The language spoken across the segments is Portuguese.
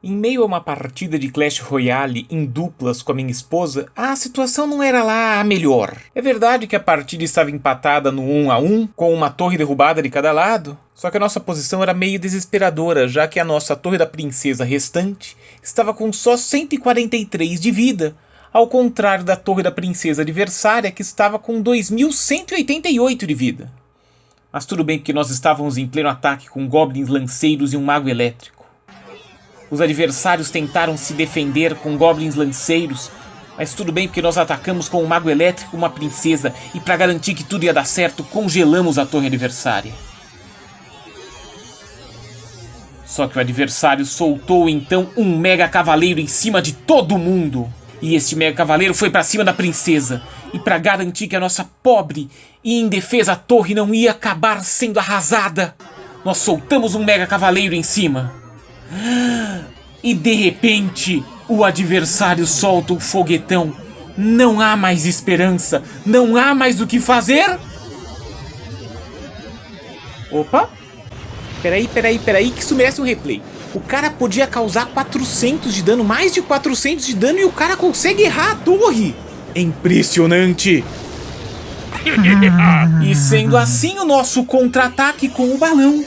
Em meio a uma partida de Clash Royale em duplas com a minha esposa, a situação não era lá a melhor. É verdade que a partida estava empatada no 1 a 1, com uma torre derrubada de cada lado, só que a nossa posição era meio desesperadora, já que a nossa torre da princesa restante estava com só 143 de vida, ao contrário da torre da princesa adversária que estava com 2188 de vida. Mas tudo bem porque nós estávamos em pleno ataque com goblins lanceiros e um mago elétrico. Os adversários tentaram se defender com goblins lanceiros, mas tudo bem porque nós atacamos com um mago elétrico e uma princesa, e para garantir que tudo ia dar certo, congelamos a torre adversária. Só que o adversário soltou então um mega cavaleiro em cima de todo mundo. E este mega cavaleiro foi para cima da princesa. E para garantir que a nossa pobre e indefesa torre não ia acabar sendo arrasada, nós soltamos um mega cavaleiro em cima. E de repente, o adversário solta o foguetão. Não há mais esperança. Não há mais o que fazer. Opa. Peraí, que isso merece um replay. O cara podia causar 400 de dano, mais de 400 de dano, e o cara consegue errar a torre. É impressionante. E sendo assim, o nosso contra-ataque com o balão.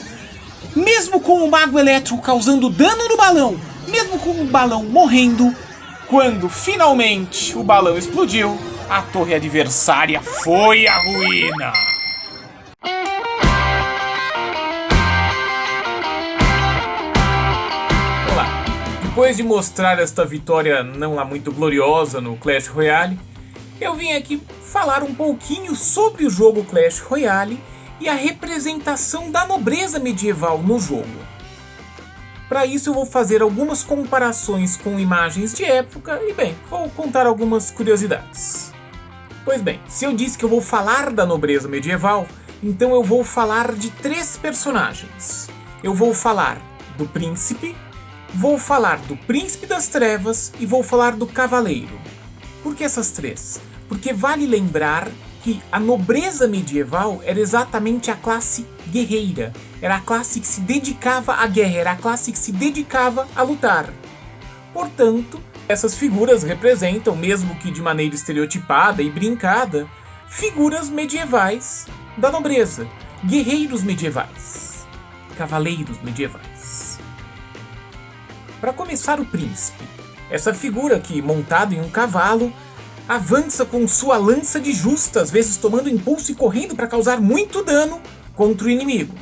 Mesmo com o mago elétrico causando dano no balão, mesmo com o balão morrendo, quando finalmente o balão explodiu, a torre adversária foi à ruína. Olá, depois de mostrar esta vitória não lá muito gloriosa no Clash Royale, eu vim aqui falar um pouquinho sobre o jogo Clash Royale e a representação da nobreza medieval no jogo. Para isso eu vou fazer algumas comparações com imagens de época e bem, vou contar algumas curiosidades. Pois bem, se eu disse que eu vou falar da nobreza medieval, então eu vou falar de 3 personagens. Eu vou falar do príncipe, vou falar do príncipe das trevas e vou falar do cavaleiro. Por que essas 3? Porque vale lembrar que a nobreza medieval era exatamente a classe guerreira. Era a classe que se dedicava à guerra, era a classe que se dedicava a lutar. Portanto, essas figuras representam, mesmo que de maneira estereotipada e brincada, figuras medievais da nobreza. Guerreiros medievais. Cavaleiros medievais. Para começar, o príncipe. Essa figura que, montado em um cavalo, avança com sua lança de justa, às vezes tomando impulso e correndo para causar muito dano contra o inimigo.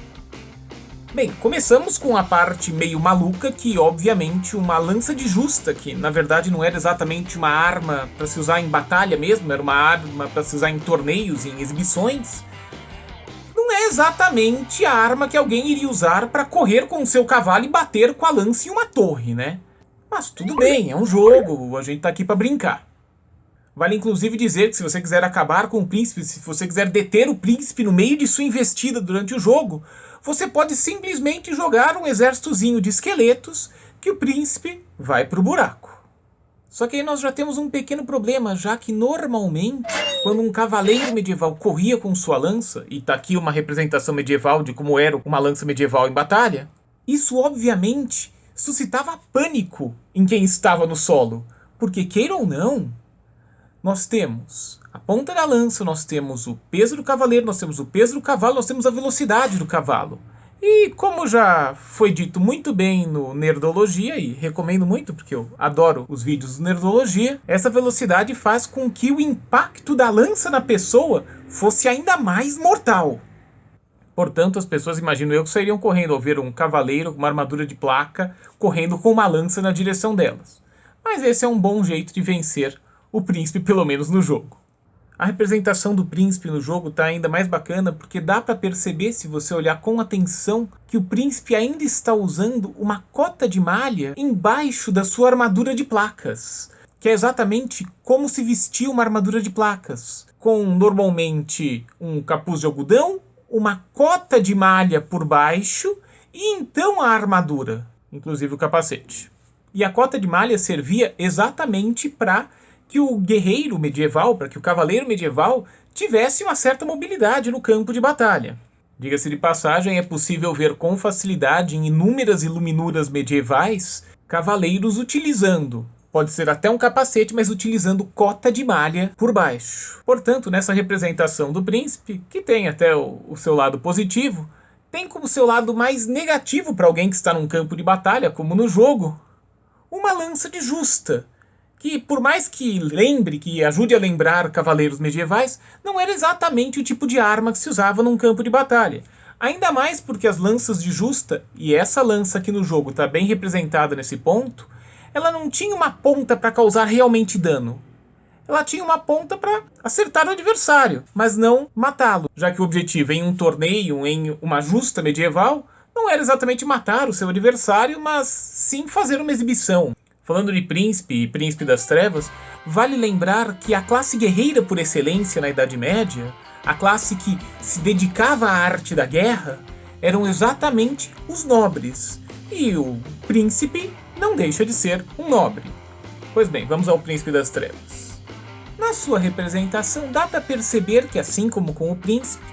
Bem, começamos com a parte meio maluca que, obviamente, uma lança de justa, que na verdade não era exatamente uma arma para se usar em batalha mesmo, era uma arma para se usar em torneios, em exibições, não é exatamente a arma que alguém iria usar para correr com o seu cavalo e bater com a lança em uma torre, né? Mas tudo bem, é um jogo, a gente tá aqui para brincar. Vale inclusive dizer que se você quiser acabar com o príncipe, se você quiser deter o príncipe no meio de sua investida durante o jogo, você pode simplesmente jogar um exércitozinho de esqueletos que o príncipe vai pro buraco. Só que aí nós já temos um pequeno problema, já que normalmente, quando um cavaleiro medieval corria com sua lança, e tá aqui uma representação medieval de como era uma lança medieval em batalha, isso obviamente suscitava pânico em quem estava no solo, porque queira ou não, nós temos a ponta da lança, nós temos o peso do cavaleiro, nós temos o peso do cavalo, nós temos a velocidade do cavalo. E como já foi dito muito bem no Nerdologia, e recomendo muito porque eu adoro os vídeos do Nerdologia, essa velocidade faz com que o impacto da lança na pessoa fosse ainda mais mortal. Portanto, as pessoas, imagino eu, que sairiam correndo ao ver um cavaleiro com uma armadura de placa correndo com uma lança na direção delas. Mas esse é um bom jeito de vencer o príncipe, pelo menos no jogo. A representação do príncipe no jogo está ainda mais bacana porque dá para perceber, se você olhar com atenção, que o príncipe ainda está usando uma cota de malha embaixo da sua armadura de placas, que é exatamente como se vestia uma armadura de placas, com normalmente um capuz de algodão, uma cota de malha por baixo e então a armadura, inclusive o capacete. E a cota de malha servia exatamente para que o guerreiro medieval, para que o cavaleiro medieval tivesse uma certa mobilidade no campo de batalha. Diga-se de passagem, é possível ver com facilidade em inúmeras iluminuras medievais cavaleiros utilizando, pode ser até um capacete, mas utilizando cota de malha por baixo. Portanto, nessa representação do príncipe, que tem até o seu lado positivo, tem como seu lado mais negativo para alguém que está num campo de batalha, como no jogo, uma lança de justa, que por mais que lembre, que ajude a lembrar cavaleiros medievais, não era exatamente o tipo de arma que se usava num campo de batalha. Ainda mais porque as lanças de justa, e essa lança aqui no jogo está bem representada nesse ponto, ela não tinha uma ponta para causar realmente dano. Ela tinha uma ponta para acertar o adversário, mas não matá-lo, já que o objetivo em um torneio, em uma justa medieval, não era exatamente matar o seu adversário, mas sim fazer uma exibição. Falando de príncipe e príncipe das trevas, vale lembrar que a classe guerreira por excelência na Idade Média, a classe que se dedicava à arte da guerra, eram exatamente os nobres. E o príncipe não deixa de ser um nobre. Pois bem, vamos ao príncipe das trevas. Na sua representação dá para perceber que, assim como com o príncipe,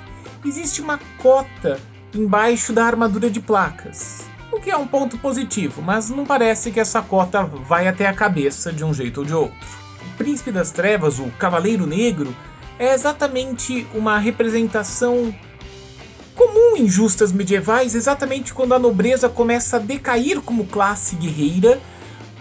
existe uma cota embaixo da armadura de placas. O que é um ponto positivo, mas não parece que essa cota vai até a cabeça de um jeito ou de outro. O príncipe das trevas, o cavaleiro negro, é exatamente uma representação comum em justas medievais, exatamente quando a nobreza começa a decair como classe guerreira,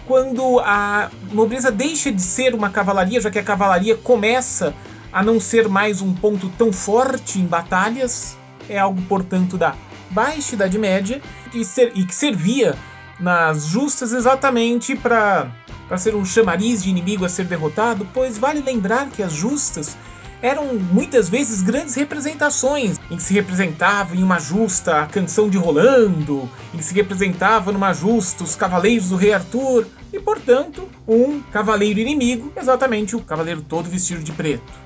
quando a nobreza deixa de ser uma cavalaria, já que a cavalaria começa a não ser mais um ponto tão forte em batalhas, é algo, portanto, da Baixa Idade Média, e que servia nas justas exatamente para ser um chamariz de inimigo a ser derrotado, pois vale lembrar que as justas eram muitas vezes grandes representações, em que se representava em uma justa a canção de Rolando, em que se representava numa justa os cavaleiros do rei Arthur, e portanto um cavaleiro inimigo, exatamente o cavaleiro todo vestido de preto.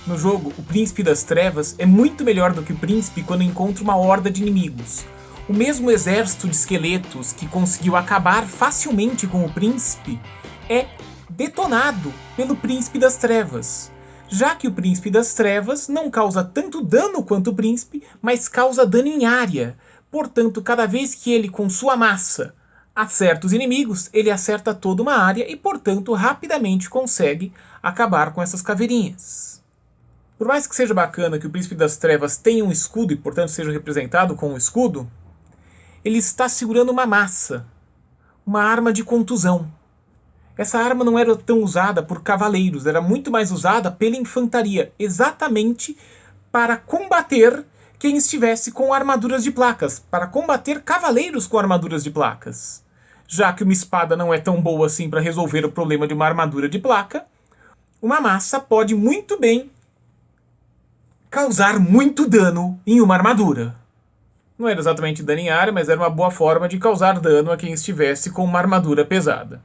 No jogo, o príncipe das trevas é muito melhor do que o príncipe quando encontra uma horda de inimigos. O mesmo exército de esqueletos que conseguiu acabar facilmente com o príncipe é detonado pelo príncipe das trevas, já que o príncipe das trevas não causa tanto dano quanto o príncipe, mas causa dano em área. Portanto, cada vez que ele, com sua massa, acerta os inimigos, ele acerta toda uma área e, portanto, rapidamente consegue acabar com essas caveirinhas. Por mais que seja bacana que o príncipe das trevas tenha um escudo e, portanto, seja representado com um escudo, ele está segurando uma massa, uma arma de contusão. Essa arma não era tão usada por cavaleiros, era muito mais usada pela infantaria, exatamente para combater quem estivesse com armaduras de placas, para combater cavaleiros com armaduras de placas. Já que uma espada não é tão boa assim para resolver o problema de uma armadura de placa, uma massa pode muito bem causar muito dano em uma armadura. Não era exatamente dano em área, mas era uma boa forma de causar dano a quem estivesse com uma armadura pesada.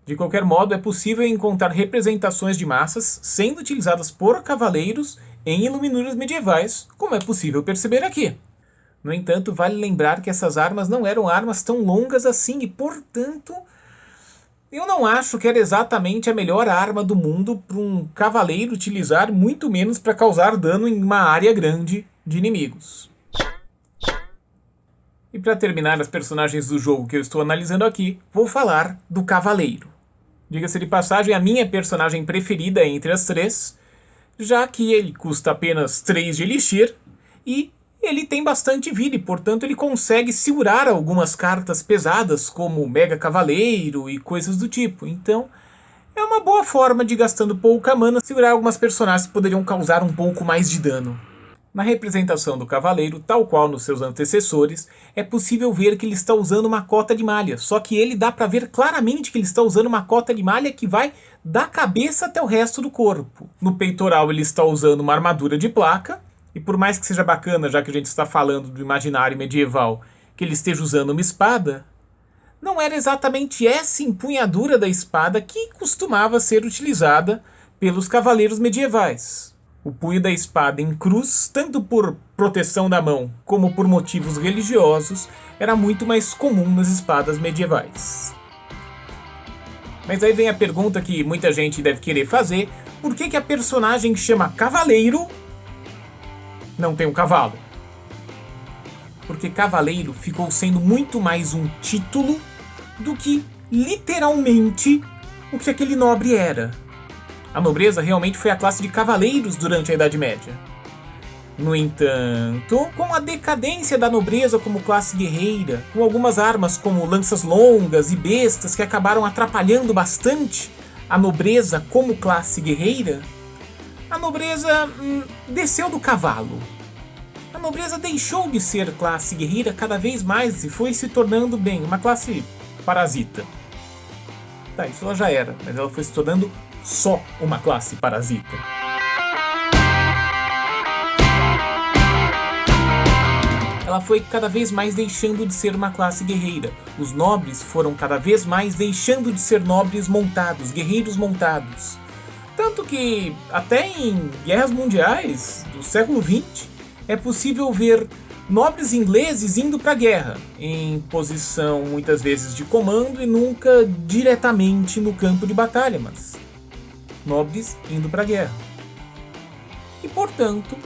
De qualquer modo, é possível encontrar representações de massas sendo utilizadas por cavaleiros em iluminuras medievais, como é possível perceber aqui. No entanto, vale lembrar que essas armas não eram armas tão longas assim e, portanto, eu não acho que era exatamente a melhor arma do mundo para um cavaleiro utilizar, muito menos para causar dano em uma área grande de inimigos. E para terminar as personagens do jogo que eu estou analisando aqui, vou falar do Cavaleiro. Diga-se de passagem, a minha personagem preferida entre as três, já que ele custa apenas 3 de Elixir e ele tem bastante vida e, portanto, ele consegue segurar algumas cartas pesadas, como Mega Cavaleiro e coisas do tipo. Então, é uma boa forma de, gastando pouca mana, segurar algumas personagens que poderiam causar um pouco mais de dano. Na representação do cavaleiro, tal qual nos seus antecessores, é possível ver que ele está usando uma cota de malha, só que ele dá para ver claramente que ele está usando uma cota de malha que vai da cabeça até o resto do corpo. No peitoral ele está usando uma armadura de placa, e por mais que seja bacana, já que a gente está falando do imaginário medieval, que ele esteja usando uma espada, não era exatamente essa empunhadura da espada que costumava ser utilizada pelos cavaleiros medievais. O punho da espada em cruz, tanto por proteção da mão como por motivos religiosos, era muito mais comum nas espadas medievais. Mas aí vem a pergunta que muita gente deve querer fazer: por que a personagem que chama Cavaleiro não tem um cavalo? Porque Cavaleiro ficou sendo muito mais um título do que literalmente o que aquele nobre era. A nobreza realmente foi a classe de cavaleiros durante a Idade Média. No entanto, com a decadência da nobreza como classe guerreira, com algumas armas como lanças longas e bestas que acabaram atrapalhando bastante a nobreza como classe guerreira, a nobreza desceu do cavalo. A nobreza deixou de ser classe guerreira cada vez mais e foi se tornando, bem, uma classe parasita. Tá, isso ela já era, mas ela foi se tornando só uma classe parasita. Ela foi cada vez mais deixando de ser uma classe guerreira. Os nobres foram cada vez mais deixando de ser nobres montados, guerreiros montados. Tanto que, até em guerras mundiais do século XX, é possível ver nobres ingleses indo para a guerra, em posição muitas vezes de comando e nunca diretamente no campo de batalha, mas nobres indo para a guerra. E, portanto,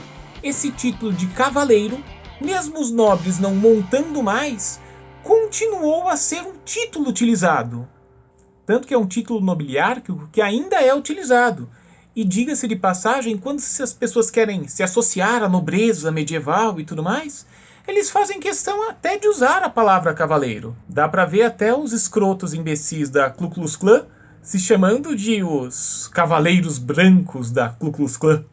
esse título de cavaleiro, mesmo os nobres não montando mais, continuou a ser um título utilizado. Tanto que é um título nobiliárquico que ainda é utilizado. E diga-se de passagem, quando as pessoas querem se associar à nobreza medieval e tudo mais, eles fazem questão até de usar a palavra cavaleiro. Dá pra ver até os escrotos imbecis da Ku Klux Klan se chamando de os cavaleiros brancos da Ku Klux Klan.